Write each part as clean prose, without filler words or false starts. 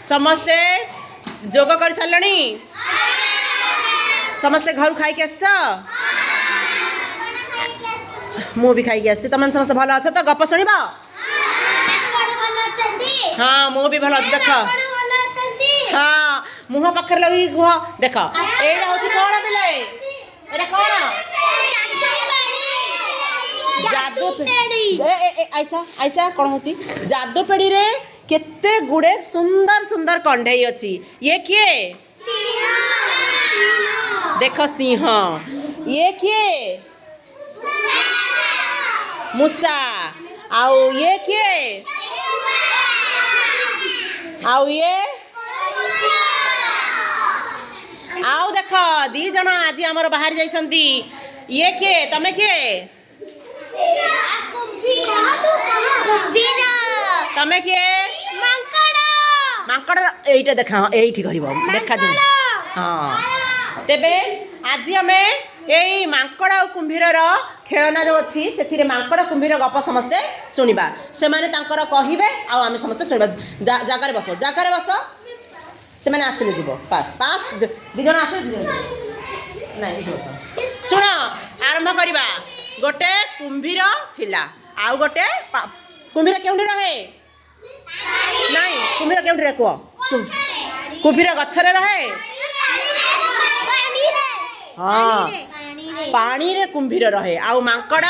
समस्ते जोग कर सारे समस्ते घर खाई आस मु भी खाई आस तुम समस्त भल अच्छ तो गप शुण हाँ मु भी भल अच्छी देख हाँ मुह पाखे लगे कह देख ये हूँ कौन पिले एटा कौन जादू ऐसा ऐसा कौन हूँ जादू पेड़ी रे केते गुड़े सुंदर सुंदर कंढई अच्छी ये किए देख सिंह ये किए मूसा आउ ये किए आउ ये आउ देख दी जन आज आमर बाहर जाइछंती ये किए तमे किए तमे किए मांकड़ एटा देखा एठी कहबो देखा जे हाँ तेबे आज आमे एई मांकड़ और कुंभीर खेलना जो अच्छी से मांकड़ कुंभीर गप समस्ते शुणा से माने तांकर कहिबे आ आमे समस्ते शुणा जगार बस से माने आसिले जीव पास पास दी जन आसिले नहीं शुण आरंभ करवा गोटे कुंभीर थिला आउ गोटे कुंभीर केउंठी रहे नहीं कुंभीर केउंठी रे कह कुंभीर गछरे रहे हाँ पानी रे कुंभीर रहे आउ मांकड़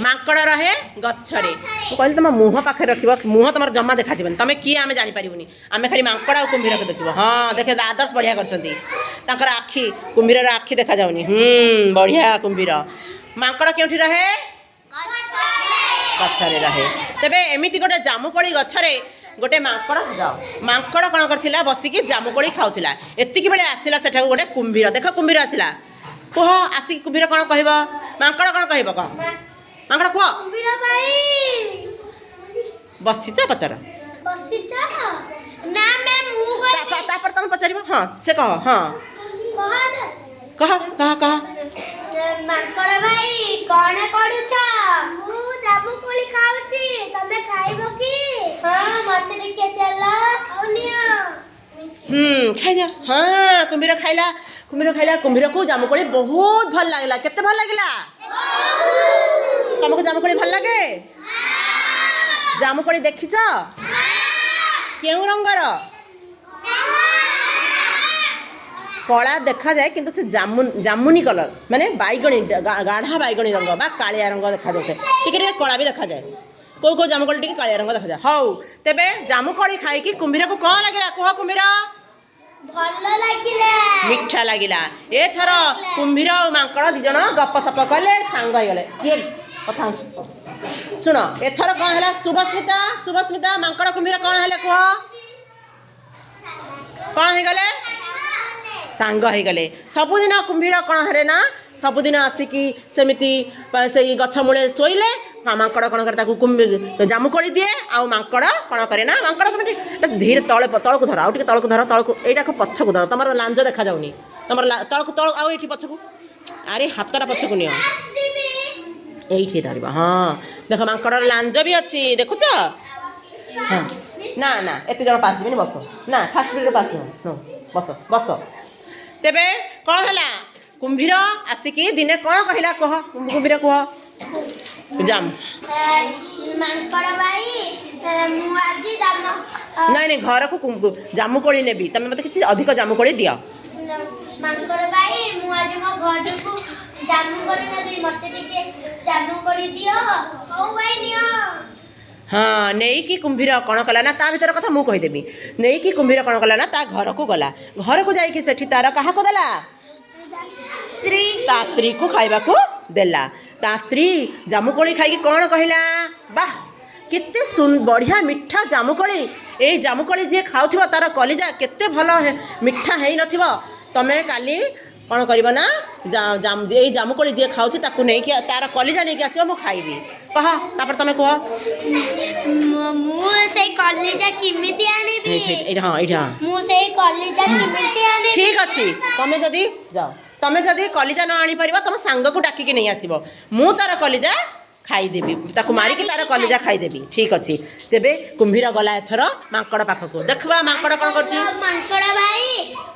मांकड़ रहे गछरे कहली तुम मुह पाखे रख मुह तुम जमा देखा तुम किए आम जापर आम खाली मांकड़ आ कुंभीर को देख हाँ देखे आदर्श बढ़िया कर आखि कुंभीर आखि देखा जाऊनी बढ़िया कुंभीर मांकड़ केउठी रहे गछरे रहे तेबे एमिति गोटे जामुकोली गछरे गोटे मांकड़ जाओ मांकड़ कौन करथिला बसिकी जामुकोली खाउथिला एतिकी बेले आसिला सेठा गोटे कुंभीर देख कुंभीर आसिला कह आसिक कुंभीर कौन कहबो मांकड़ कौन कहबो कह मांकड़ कह कुंभीर भाई बसिचा पचार बसिचा ना मैं मु गई तापर तुम पचारिबो हां से कह हां कह कह कह मांकड़ भाई कौन पडुछ मु जामुकोली खाउची तमे खाइबो की हां मते देखे चला औनिया खाई जा हाँ कुंभीर खाइला कुंभीर को जामुकोली बहुत भल लागला केते भल लागला तुमको जामुकोली भल लागे जामुकोली देखिछ केउ रंगर कला देखा जाए किंतु से जामुनी कलर माने बैगणी गाढ़ा बैगणी रंग बा कालिया रंग देखा जाए टिके कला भी देखा जाए कौ कौ जामुकोली टिके कालिया रंग देखा जाए हौ तेबे जामुकोली खाई कि कुंभीर को कौन लगिला कह कुंभीर भल लागिला मिठा लागिला एथर कुंभीर और मांकड़ दी जन गप सप कले सांग हो गले किए कथा सुन एथर कौन है शुभस्मिता मांकड़ कुंभीर कौन है कह कौन हो गले सांग हो गले सबुदिन कुंभीर कौन है ना सबुदिन आसिकी सेमिति से गछ मूले शोले मांकड़ कौन करे जामुकोली दिए आ मांकड़ कौन करे ना मांकड़ तुम धीरे तले तलक धर आउ तलक धर तलक एटा पछ को धर तुम लांज देखा जाऊनी तुम तलक तल आउ ये पछ को अरे हाथटा पछ को नियो ये धर हाँ देख मांकड़ लांज भी अच्छी देखुच हाँ ना ना एत जन पास बस ना फास्ट पीरियड पास नुह बस बस तेबे कौन है कुंभीर आसिकी दिने कौन कहला कह कुंभीर कह जाम मांकड़ भाई मु आज नहीं नहीं घर को जामुकोली नेबी तमे मते किछि अधिक जामुकोली दियो मांकड़ भाई मु आज मो घर को जामुकोली नेबी मते टिके जामुकोली दियो ओ भाई नियो हाँ नहीं कि कुंभीर कौन कला ना ता भीतर कथा मु कहि देबी नहीं कि कुंभीर कौन कला ना ता घर को गला घर को जाई कि सेठी तार कहा को देला स्त्री ता स्त्री को खाइबा को देला ता स्त्री जामुकोली खाई कौन कहला वाह केते बढ़िया मिठा जामुकोली ए जामुकोली जे खाउथिबो तार कलिजा केते भलो मिठा हेई नथिबो तमे काली कौन कर ना यही जामुकोली जी खाऊँ ताकू नहीं कि तार कलिजा नहीं आसो मु खाइबी कह तापर तुम कह मु से कलिजा किमिति आनिबी हाँ ये मु से कलिजा किमिति आनिबी ठीक अच्छी तुम जदि जाओ तुम जदि कलिजा न आनी पार तुम सांग को डाकिकी नहीं आसब मु तार कलिजा ଖାଇଦେବି ତାକୁ ମାରିକି ତାର କଲିଜା ଖାଇଦେବି ଠିକ୍ ଅଛି ତେବେ କୁମ୍ଭୀର ଗଲା ଏଥର ମାଙ୍କଡ଼ ପାଖକୁ ଦେଖିବା ମାଙ୍କଡ଼ କ'ଣ କରୁଛି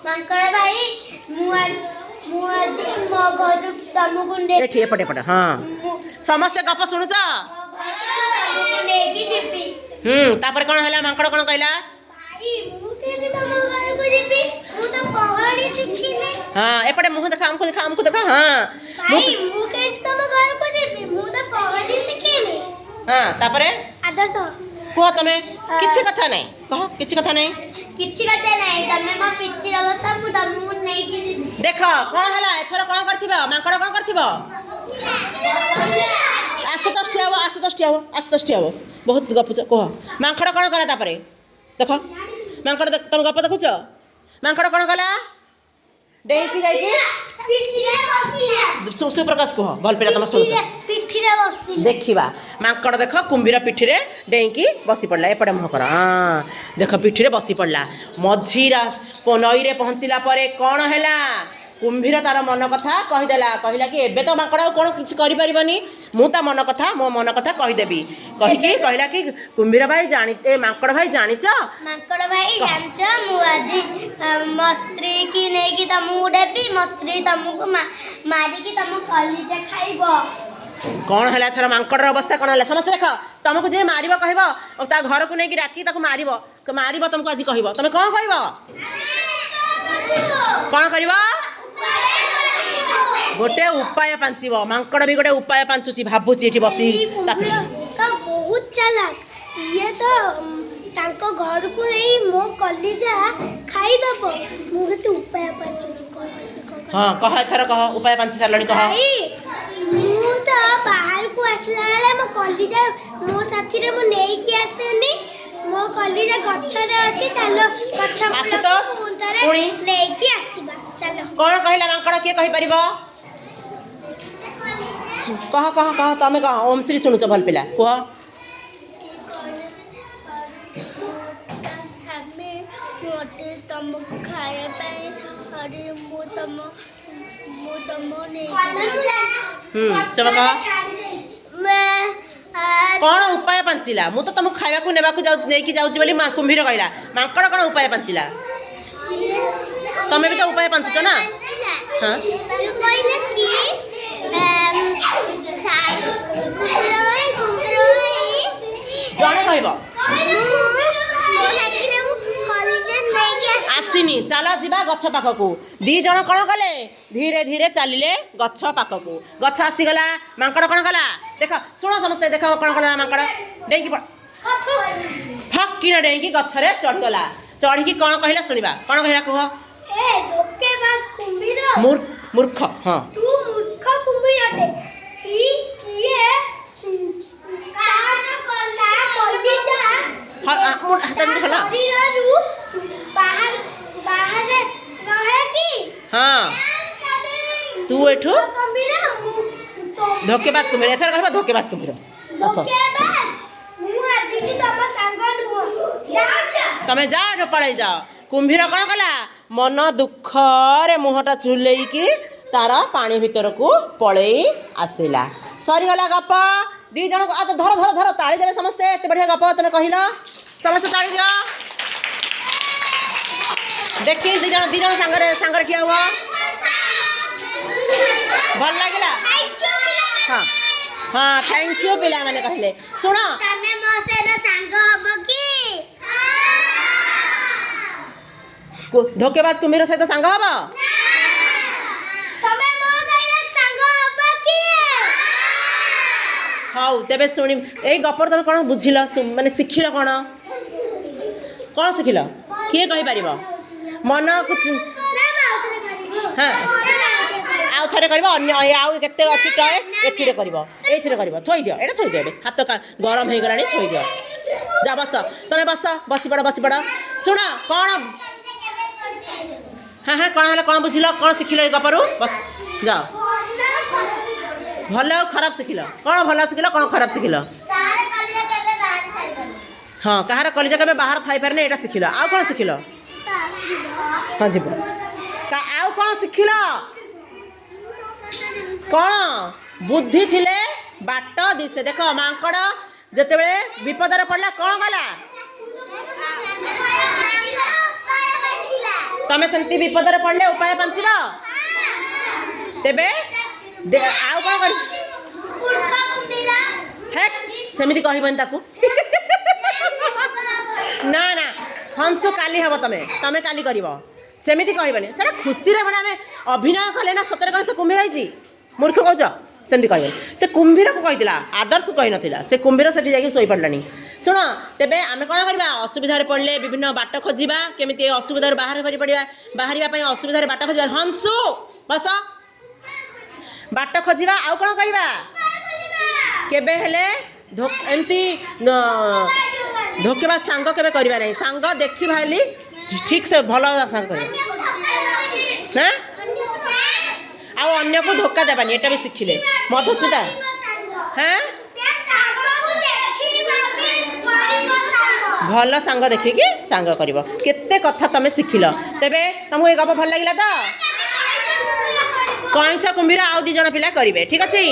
ମାଙ୍କଡ଼ ଭାଇ ମୁଁ ଆଜି ମୋ ଘରକୁ ତମକୁ ଏଠି ଏପଟେ ଏପଟେ ହଁ ସମସ୍ତେ ଗପ ଶୁଣୁଛ ନେଇକି ଯିବି ତାପରେ କ'ଣ ହେଲା ମାଙ୍କଡ଼ କ'ଣ କହିଲା ଭାଇ ମୁଁ କେମିତି ତମ ଘରକୁ ଯିବି ମୁଁ ତ ପହଁରି ଶିଖିନି ହଁ ଏପଟେ ମୁହଁ ଦେଖା ଆମକୁ ଦେଖା ହଁ ଭାଇ ମୁଁ କେମିତି ତମ ଘରକୁ ଯିବି ମୁଁ ତ ପହଁରି ଶିଖିନି ହଁ ତାପରେ ଆଦର୍ଶ କୁହ ତମେ କିଛି କଥା ନାହିଁ କହ କିଛି କଥା ନାହିଁ କିଛି କଥା ନାହିଁ ତମେ ମୋ ପିଠିରେ ବସ ମୁଁ ତମକୁ ନେଇକି ଯିବି ଦେଖ କ'ଣ ହେଲା ଏଥର କ'ଣ କରିଥିବ ମାଙ୍କଡ଼ କ'ଣ କରିଥିବ ଆଶୁତୋଷ ଠିଆ ହବ ବହୁତ ଗପୁଛ କୁହ ମାଙ୍କଡ଼ କ'ଣ କଲା ତାପରେ ଦେଖ ମାଙ୍କଡ଼ ତମେ ଗପ ଦେଖୁଛ ମାଙ୍କଡ଼ କ'ଣ କଲା ଡେଇଁକି ଯାଇକି ସୁପ୍ରକାଶ କୁହ ଭଲ ପିଲା ତମେ ଶୁଣୁଛ ପିଠିରେ ବସି ଦେଖିବା ମାଙ୍କଡ଼ ଦେଖ କୁମ୍ଭୀର ପିଠିରେ ଡେଇଁକି ବସି ପଡ଼ିଲା ଏପଟେ ମୁହଁ କର ହଁ ଦେଖ ପିଠିରେ ବସି ପଡ଼ିଲା ମଝି ନଈରେ ପହଞ୍ଚିଲା ପରେ କ'ଣ ହେଲା କୁମ୍ଭୀର ତାର ମନ କଥା କହିଲା କି ଏବେ ତ ମାଙ୍କଡ଼ ଆଉ କ'ଣ କିଛି କରିପାରିବନି ମୁଁ ତା ମୋ ମନ କଥା କହିଦେବି କହିକି କହିଲା କି କୁମ୍ଭୀର ଭାଇ ମାଙ୍କଡ଼ ଭାଇ ଜାଣିଛ ମୁଁ ଆଜି ମୋ ସ୍ତ୍ରୀ କି ନେଇକି ତମକୁ ଦେବି ମୋ ସ୍ତ୍ରୀ ତମକୁ ମାରିକି ତମ କଲିଜା ଖାଇବ କ'ଣ ହେଲା ଏଥର ମାଙ୍କଡ଼ର ଅବସ୍ଥା କ'ଣ ହେଲା ସମସ୍ତେ ଦେଖ ତମକୁ ଯିଏ ମାରିବ କହିବ ତା ଘରକୁ ନେଇକି ଡାକି ତାକୁ ମାରିବ ତମକୁ ଆଜି କହିବ ତମେ କ'ଣ କହିବ କ'ଣ କରିବ ଗୋଟେ ଉପାୟ ପାଞ୍ଚିବ ମାଙ୍କଡ଼ ବି ଗୋଟେ ଉପାୟ ପାଞ୍ଚୁଛି ଭାବୁଛି ଏଠି ବସି ବହୁତ ଚାଲାକ ଇଏ ତ ତାଙ୍କ ଘରକୁ ନେଇ ମୋ କଲିଜା ଖାଇଦବ ମୁଁ ଗୋଟେ ଉପାୟ ପାଞ୍ଚୁଛି ହଁ କହ ଏଥର କହ ଉପାୟ ପାଞ୍ଚି ସାରିଲଣି କହ ମୁଁ ତ ବାହାରକୁ ଆସିଲା ବେଳେ ମୋ କଲିଜା ମୋ ସାଥିରେ ମୁଁ ନେଇକି ଆସେନି ମୋ କଲିଜା ଗଛରେ ଅଛି ଚାଲ ଗଛ ନେଇକି ଆସିବା ଚାଲ କ'ଣ କହିଲା ମାଙ୍କଡ଼ କିଏ କହିପାରିବ କହ ତମେ କହ ଓମ୍ ଶ୍ରୀ ଶୁଣୁଛ ଭଲ ପିଲା କୁହ ତମକୁ ଖାଇବା ପାଇଁ ମୁଁ ତମ କ'ଣ ଉପାୟ ପାଞ୍ଚିଲା ମୁଁ ତ ତମକୁ ଖାଇବାକୁ ନେଇକି ଯାଉଛି ବୋଲି କୁମ୍ଭୀର କହିଲା ମାଙ୍କଡ଼ କ'ଣ ଉପାୟ ପାଞ୍ଚିଲା ତମେ ବି ତ ଉପାୟ ପାଞ୍ଚୁଛ ନା ହଁ ଜଣେ କହିବ ଆସିନି ଚାଲ ଯିବା ଗଛ ପାଖକୁ ଦି ଜଣ କ'ଣ କଲେ ଧୀରେ ଧୀରେ ଚାଲିଲେ ଗଛ ପାଖକୁ ଗଛ ଆସିଗଲା ମାଙ୍କଡ଼ କ'ଣ କଲା ଦେଖ ଶୁଣ ସମସ୍ତେ ଦେଖ କ'ଣ କଲା ମାଙ୍କଡ଼ ଡେଇଁକି ଫକିନା ଡେଇଁକି ଗଛରେ ଚଢ଼ିଗଲା ଚଢ଼ିକି କ'ଣ କହିଲା ଶୁଣିବା କ'ଣ କହିଲା କୁହ ମୂର୍ଖ ହଁ ତୁ ମୂର୍ଖ କୁମ୍ଭୀରଟେ ହଁ ତୁ ଏଠୁ ଧୋକେବାଜ କୁମ୍ଭୀର ଏଥର କହିବ ଧୋକେବାଜ କୁମ୍ଭୀର ତମେ ଯାଅ ପଳେଇ ଯାଅ କୁମ୍ଭୀର କ'ଣ କଲା ମନ ଦୁଃଖରେ ମୁହଁଟା ଝୁଲେଇକି ତାର ପାଣି ଭିତରକୁ ପଳେଇ ଆସିଲା ସରିଗଲା ଗପ ଦି ଜଣକୁ ଧର ତାଳି ଦେବେ ସମସ୍ତେ ଏତେ ବଢ଼ିଆ ଗପ ତମେ କହିଲ ସମସ୍ତେ ତାଳି ଦିଅ ଦେଖି ଦି ଜଣ ସାଙ୍ଗରେ ଠିଆ ହୁଅ ଭଲ ଲାଗିଲା ହଁ ଥ୍ୟାଙ୍କ ୟୁ ପିଲାମାନେ କହିଲେ ଶୁଣ ଧୋକେବାଜ କୁମ୍ଭୀର ସହିତ ସାଙ୍ଗ ହବ ହଉ ତେବେ ଶୁଣି ଏଇ ଗପର ତମେ କ'ଣ ବୁଝିଲ ମାନେ ଶିଖିଲ କ'ଣ ଶିଖିଲ କିଏ କହିପାରିବ ମନକୁ ହଁ ଆଉ ଥରେ କରିବ ଅନ୍ୟ ଆଉ କେତେ ଅଛି ଟଏ ଏଥିରେ କରିବ ଏଇଥିରେ କରିବ ଥୋଇଦିଅ ଏଇଟା ଥୋଇଦିଅ ଏବେ ହାତ ଗରମ ହେଇଗଲାଣି ଥୋଇଦିଅ ଯା ତମେ ବସି ପଡ଼ ଶୁଣ କ'ଣ ହଁ କ'ଣ ହେଲା କ'ଣ ବୁଝିଲ କ'ଣ ଶିଖିଲ ଏଇ ଗପରୁ ଯାଅ ଭଲ ଆଉ ଖରାପ ଶିଖିଲ କ'ଣ ଭଲ ଶିଖିଲ କ'ଣ ଖରାପ ଶିଖିଲ ହଁ କାହାର କଲିଜା କେବେ ବାହାର ଥାଇପାରେନି ଏଇଟା ଶିଖିଲ ଆଉ କ'ଣ ଶିଖିଲ ହଁ ଯିବ ଆଉ କ'ଣ ଶିଖିଲ କ'ଣ ବୁଦ୍ଧି ଥିଲେ बाट दिसे देख मांकड़ जेतेबेले विपदरे पड़ला कौन गला तमे सेमती विपदरे पड़ले उपाय पंचब तेबे आउ कौन कर हेक सेमिति कहबनि ताकू ना ना हंसु काली हब तमे तमे काली करिवो सेमिति कहबनि सेटा खुशी रे बडा में अभिनय कले ना सतरे कौन से कुम्भीर होइची मूर्ख कहज सेमती कहबनि से कुम्भीर को कहितला आदर्श कहि नथिला से कुम्भीर सेठी जाके सोई पड़लानी सुन तेबे आमे कोन करबा असुविधा रे पड़ले विभिन्न बाट खोजिबा केमिति असुविधा रे बाहर करि पड़िया बाहरिया पई असुविधा रे बाट खोजिबा हंसु बस बाट खोजिबा आउ कोन करबा केबे हेले एमती धोकेबा सांग केबे करबा नहीं सांग देखि भाली ठीक से भल सांग कर ना आ अन्य को धोखा देबानी एटा भी शिखिले मधुसूदा हाँ भल सांग देखिकी सांग कर केते कथा तमे शिखिल तेबे तुमको ये गप भल लगिला तो कईछ कुम्भीर आउ 2 जण पिला करिवे ठीक अछि।